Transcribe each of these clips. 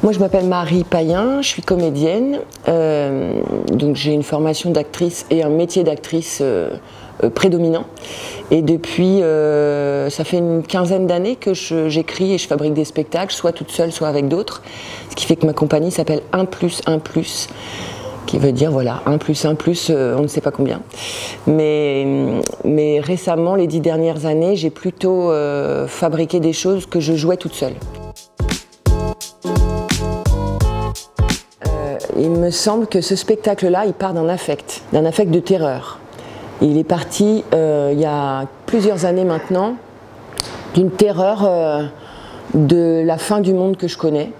Moi, je m'appelle Marie Payen, je suis comédienne, donc j'ai une formation d'actrice et un métier d'actrice prédominant. Et depuis, ça fait une quinzaine d'années que j'écris et je fabrique des spectacles, soit toute seule, soit avec d'autres. Ce qui fait que ma compagnie s'appelle 1+1+, qui veut dire, voilà, 1+1+, on ne sait pas combien. Mais récemment, les 10 dernières années, j'ai plutôt fabriqué des choses que je jouais toute seule. Il me semble que ce spectacle-là, il part d'un affect de terreur. Il est parti, il y a plusieurs années maintenant, d'une terreur de la fin du monde que je connais.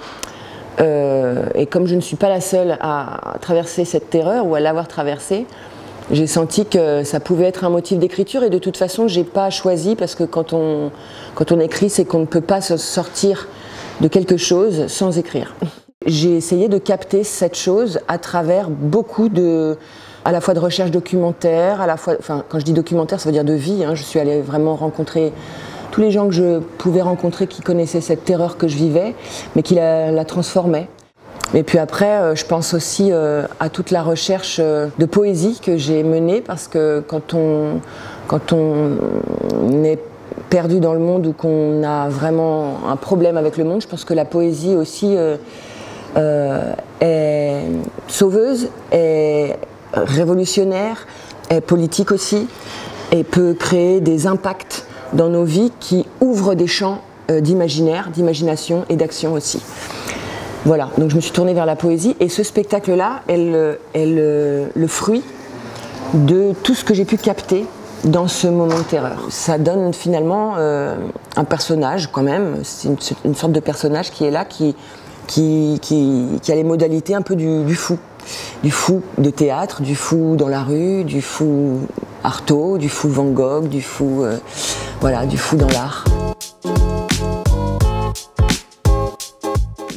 Et comme je ne suis pas la seule à traverser cette terreur ou à l'avoir traversée, j'ai senti que ça pouvait être un motif d'écriture et de toute façon, je n'ai pas choisi parce que quand on écrit, c'est qu'on ne peut pas se sortir de quelque chose sans écrire. J'ai essayé de capter cette chose à travers beaucoup à la fois de recherches documentaires, à la fois, enfin, quand je dis documentaire, ça veut dire de vie, hein, je suis allée vraiment rencontrer tous les gens que je pouvais rencontrer qui connaissaient cette terreur que je vivais, mais qui la transformaient. Et puis après, je pense aussi à toute la recherche de poésie que j'ai menée, parce que quand on est perdu dans le monde ou qu'on a vraiment un problème avec le monde, je pense que la poésie aussi est sauveuse, est révolutionnaire, est politique aussi, et peut créer des impacts dans nos vies qui ouvrent des champs d'imaginaire, d'imagination et d'action aussi. Voilà, donc je me suis tournée vers la poésie et ce spectacle-là est le fruit de tout ce que j'ai pu capter dans ce moment de terreur. Ça donne finalement un personnage quand même, c'est une sorte de personnage qui est là, qui a les modalités un peu du fou. Du fou de théâtre, du fou dans la rue, du fou Artaud, du fou Van Gogh, du fou, voilà, du fou dans l'art.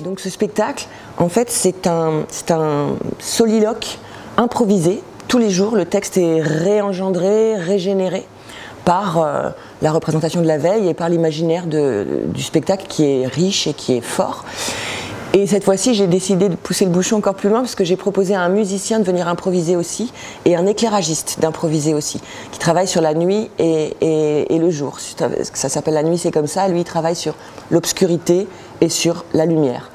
Donc ce spectacle, en fait, c'est un soliloque improvisé. Tous les jours, le texte est réengendré, régénéré par la représentation de la veille et par l'imaginaire du spectacle qui est riche et qui est fort. Et cette fois-ci, j'ai décidé de pousser le bouchon encore plus loin parce que j'ai proposé à un musicien de venir improviser aussi et un éclairagiste d'improviser aussi, qui travaille sur la nuit et le jour. Ça s'appelle La nuit, c'est comme ça. Lui, il travaille sur l'obscurité et sur la lumière.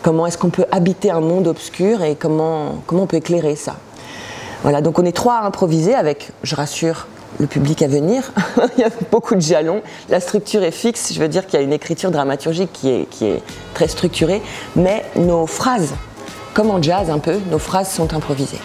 Comment est-ce qu'on peut habiter un monde obscur et comment on peut éclairer ça. Voilà, donc on est trois à improviser avec, je rassure, le public à venir. Il y a beaucoup de jalons. La structure est fixe, je veux dire qu'il y a une écriture dramaturgique qui est très structurée, mais nos phrases, comme en jazz un peu, nos phrases sont improvisées.